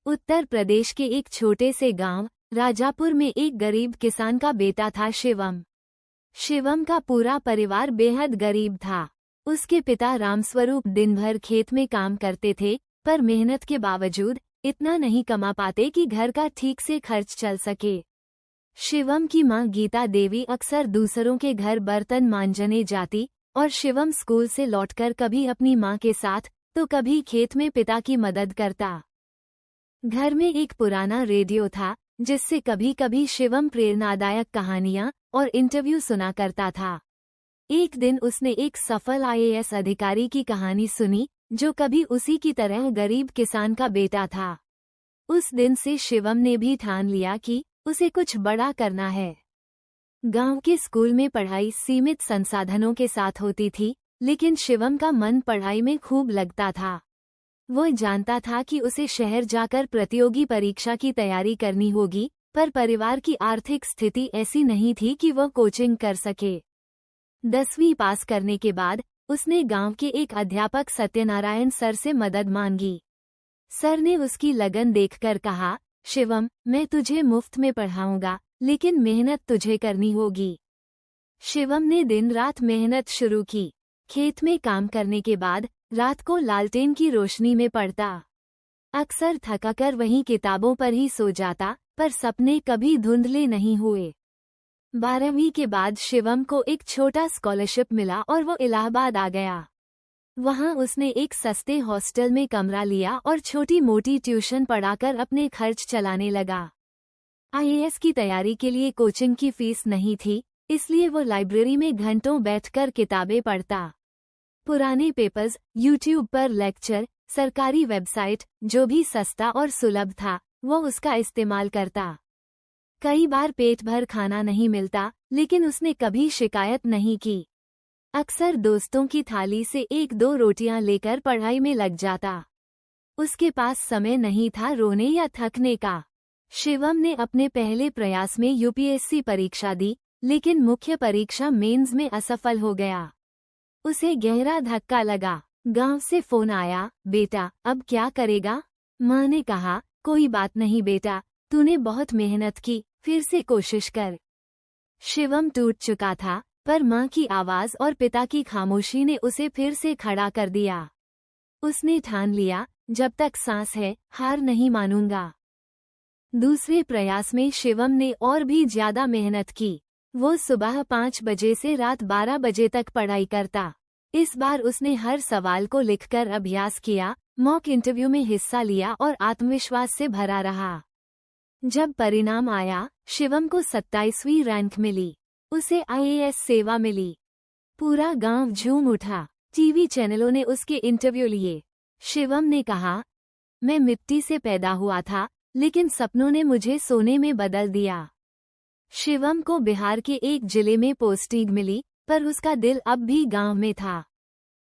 उत्तर प्रदेश के एक छोटे से गांव राजापुर में एक गरीब किसान का बेटा था शिवम। शिवम का पूरा परिवार बेहद गरीब था। उसके पिता रामस्वरूप दिन भर खेत में काम करते थे, पर मेहनत के बावजूद इतना नहीं कमा पाते कि घर का ठीक से खर्च चल सके। शिवम की मां गीता देवी अक्सर दूसरों के घर बर्तन मांजने जाती और शिवम स्कूल से लौटकर कभी अपनी मां के साथ तो कभी खेत में पिता की मदद करता। घर में एक पुराना रेडियो था जिससे कभी कभी शिवम प्रेरणादायक कहानियां और इंटरव्यू सुना करता था। एक दिन उसने एक सफल आईएएस अधिकारी की कहानी सुनी जो कभी उसी की तरह गरीब किसान का बेटा था। उस दिन से शिवम ने भी ठान लिया कि उसे कुछ बड़ा करना है। गांव के स्कूल में पढ़ाई सीमित संसाधनों के साथ होती थी, लेकिन शिवम का मन पढ़ाई में खूब लगता था। वो जानता था कि उसे शहर जाकर प्रतियोगी परीक्षा की तैयारी करनी होगी, पर परिवार की आर्थिक स्थिति ऐसी नहीं थी कि वह कोचिंग कर सके। 10वीं पास करने के बाद उसने गांव के एक अध्यापक सत्यनारायण सर से मदद मांगी। सर ने उसकी लगन देखकर कहा, शिवम, मैं तुझे मुफ्त में पढ़ाऊंगा, लेकिन मेहनत तुझे करनी होगी। शिवम ने दिन रात मेहनत शुरू की। खेत में काम करने के बाद रात को लालटेन की रोशनी में पढ़ता। अक्सर थकाकर वहीं किताबों पर ही सो जाता, पर सपने कभी धुंधले नहीं हुए। 12वीं के बाद शिवम को एक छोटा स्कॉलरशिप मिला और वो इलाहाबाद आ गया। वहां उसने एक सस्ते हॉस्टल में कमरा लिया और छोटी मोटी ट्यूशन पढ़ाकर अपने खर्च चलाने लगा। आईएएस की तैयारी के लिए कोचिंग की फीस नहीं थी, इसलिए वो लाइब्रेरी में घंटों बैठकर किताबें पढ़ता। पुराने पेपर्स, यूट्यूब पर लेक्चर, सरकारी वेबसाइट, जो भी सस्ता और सुलभ था वो उसका इस्तेमाल करता। कई बार पेट भर खाना नहीं मिलता, लेकिन उसने कभी शिकायत नहीं की। अक्सर दोस्तों की थाली से 1-2 रोटियां लेकर पढ़ाई में लग जाता। उसके पास समय नहीं था रोने या थकने का। शिवम ने अपने पहले प्रयास में यूपीएससी परीक्षा दी, लेकिन मुख्य परीक्षा मेंस में असफल हो गया। उसे गहरा धक्का लगा। गांव से फोन आया, बेटा अब क्या करेगा? मां ने कहा, कोई बात नहीं बेटा, तूने बहुत मेहनत की, फिर से कोशिश कर। शिवम टूट चुका था, पर मां की आवाज और पिता की खामोशी ने उसे फिर से खड़ा कर दिया। उसने ठान लिया, जब तक सांस है हार नहीं मानूंगा। दूसरे प्रयास में शिवम ने और भी ज्यादा मेहनत की। वो सुबह 5 बजे से रात 12 बजे तक पढ़ाई करता। इस बार उसने हर सवाल को लिखकर अभ्यास किया, मॉक इंटरव्यू में हिस्सा लिया और आत्मविश्वास से भरा रहा। जब परिणाम आया, शिवम को 27वीं रैंक मिली। उसे आईएएस सेवा मिली। पूरा गांव झूम उठा। टीवी चैनलों ने उसके इंटरव्यू लिए। शिवम ने कहा, मैं मिट्टी से पैदा हुआ था, लेकिन सपनों ने मुझे सोने में बदल दिया। शिवम को बिहार के एक जिले में पोस्टिंग मिली, पर उसका दिल अब भी गांव में था।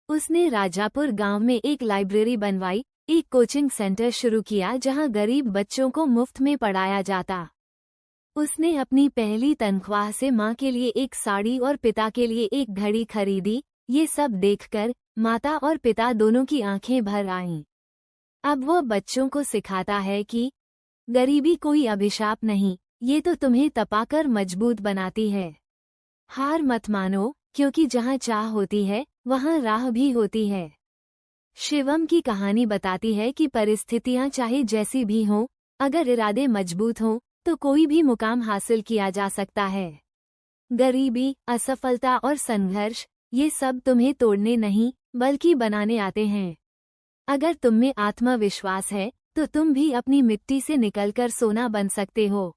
उसने राजापुर गांव में एक लाइब्रेरी बनवाई, एक कोचिंग सेंटर शुरू किया जहां गरीब बच्चों को मुफ्त में पढ़ाया जाता। उसने अपनी पहली तनख्वाह से मां के लिए एक साड़ी और पिता के लिए एक घड़ी खरीदी। ये सब देखकर माता और पिता दोनों की आंखें भर आईं। अब वो बच्चों को सिखाता है कि गरीबी कोई अभिशाप नहीं, ये तो तुम्हें तपाकर मजबूत बनाती है। हार मत मानो, क्योंकि जहां चाह होती है वहां राह भी होती है। शिवम की कहानी बताती है कि परिस्थितियां चाहे जैसी भी हों, अगर इरादे मजबूत हों तो कोई भी मुकाम हासिल किया जा सकता है। गरीबी, असफलता और संघर्ष, ये सब तुम्हें तोड़ने नहीं बल्कि बनाने आते हैं। अगर तुम में आत्मविश्वास है तो तुम भी अपनी मिट्टी से निकलकर सोना बन सकते हो।